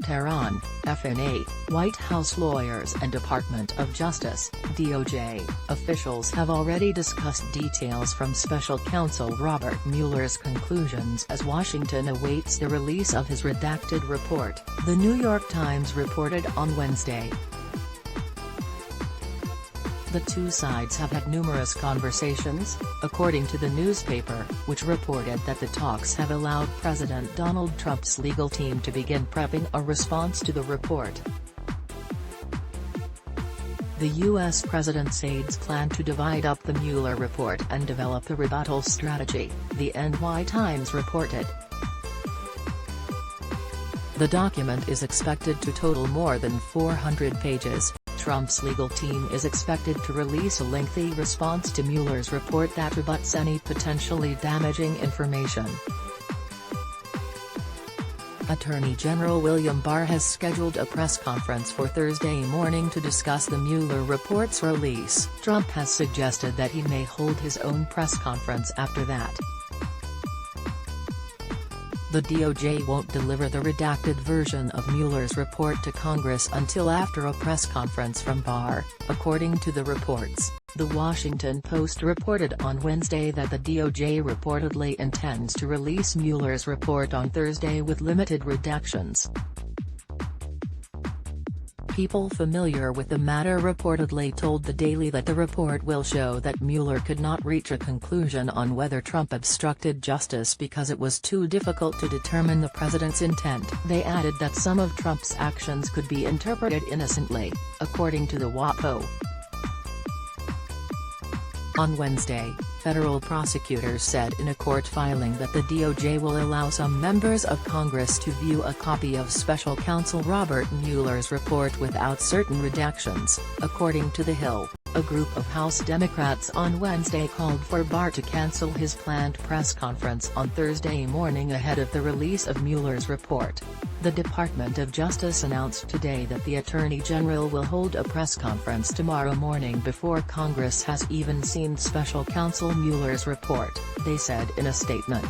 TEHRAN, FNA, White House lawyers and Department of Justice, DOJ, officials have already discussed details from special counsel Robert Mueller's conclusions as Washington awaits the release of his redacted report, The New York Times reported on Wednesday. The two sides have had numerous conversations, according to the newspaper, which reported that the talks have allowed President Donald Trump's legal team to begin prepping a response to the report. The U.S. president's aides plan to divide up the Mueller report and develop a rebuttal strategy, the NY Times reported. The document is expected to total more than 400 pages. Trump's legal team is expected to release a lengthy response to Mueller's report that rebuts any potentially damaging information. Attorney General William Barr has scheduled a press conference for Thursday morning to discuss the Mueller report's release. Trump has suggested that he may hold his own press conference after that. The DOJ won't deliver the redacted version of Mueller's report to Congress until after a press conference from Barr, according to the reports. The Washington Post reported on Wednesday that the DOJ reportedly intends to release Mueller's report on Thursday with limited redactions. People familiar with the matter reportedly told the Daily that the report will show that Mueller could not reach a conclusion on whether Trump obstructed justice because it was too difficult to determine the president's intent. They added that some of Trump's actions could be interpreted innocently, according to the WAPO. On Wednesday, federal prosecutors said in a court filing that the DOJ will allow some members of Congress to view a copy of special counsel Robert Mueller's report without certain redactions, according to The Hill. A group of House Democrats on Wednesday called for Barr to cancel his planned press conference on Thursday morning ahead of the release of Mueller's report. The Department of Justice announced today that the Attorney General will hold a press conference tomorrow morning before Congress has even seen special counsel Mueller's report, they said in a statement.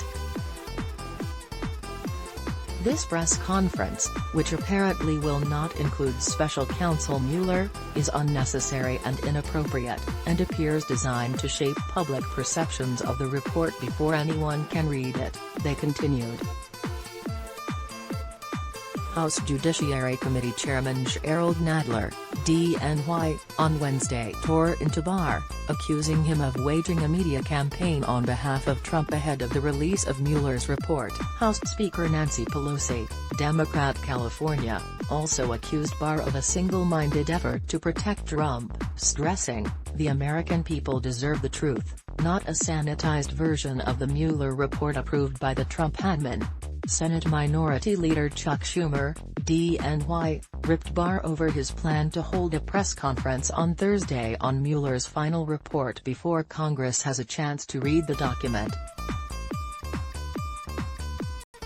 This press conference, which apparently will not include special counsel Mueller, is unnecessary and inappropriate, and appears designed to shape public perceptions of the report before anyone can read it, they continued. House Judiciary Committee Chairman Gerald Nadler, DNY, on Wednesday tore into Barr, accusing him of waging a media campaign on behalf of Trump ahead of the release of Mueller's report. House Speaker Nancy Pelosi, Democrat California, also accused Barr of a single-minded effort to protect Trump, stressing, "The American people deserve the truth, not a sanitized version of the Mueller report approved by the Trump admin." Senate Minority Leader Chuck Schumer, DNY, ripped Barr over his plan to hold a press conference on Thursday on Mueller's final report before Congress has a chance to read the document.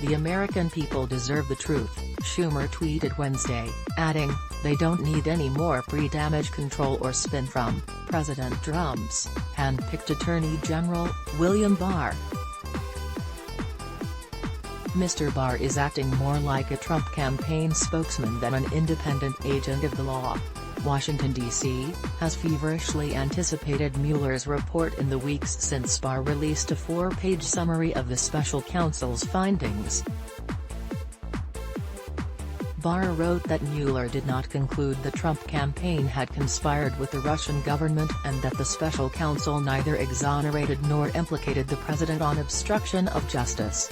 "The American people deserve the truth," Schumer tweeted Wednesday, adding, "They don't need any more pre-damage control or spin from President Trump's hand-picked Attorney General, William Barr." Mr. Barr is acting more like a Trump campaign spokesman than an independent agent of the law. Washington, D.C., has feverishly anticipated Mueller's report in the weeks since Barr released a 4-page summary of the special counsel's findings. Barr wrote that Mueller did not conclude the Trump campaign had conspired with the Russian government and that the special counsel neither exonerated nor implicated the president on obstruction of justice.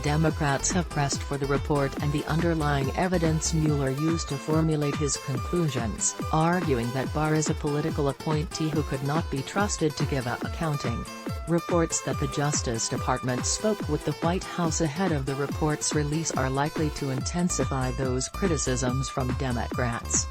Democrats have pressed for the report and the underlying evidence Mueller used to formulate his conclusions, arguing that Barr is a political appointee who could not be trusted to give accounting. Reports that the Justice Department spoke with the White House ahead of the report's release are likely to intensify those criticisms from Democrats.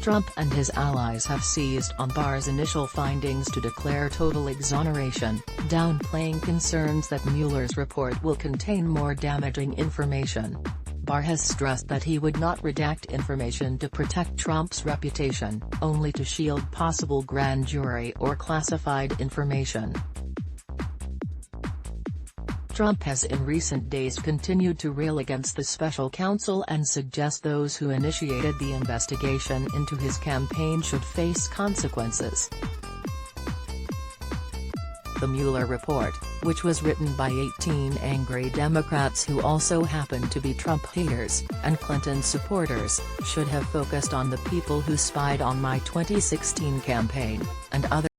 Trump and his allies have seized on Barr's initial findings to declare total exoneration, downplaying concerns that Mueller's report will contain more damaging information. Barr has stressed that he would not redact information to protect Trump's reputation, only to shield possible grand jury or classified information. Trump has in recent days continued to rail against the special counsel and suggest those who initiated the investigation into his campaign should face consequences. The Mueller report, which was written by 18 angry Democrats who also happen to be Trump haters and Clinton supporters, should have focused on the people who spied on my 2016 campaign, and other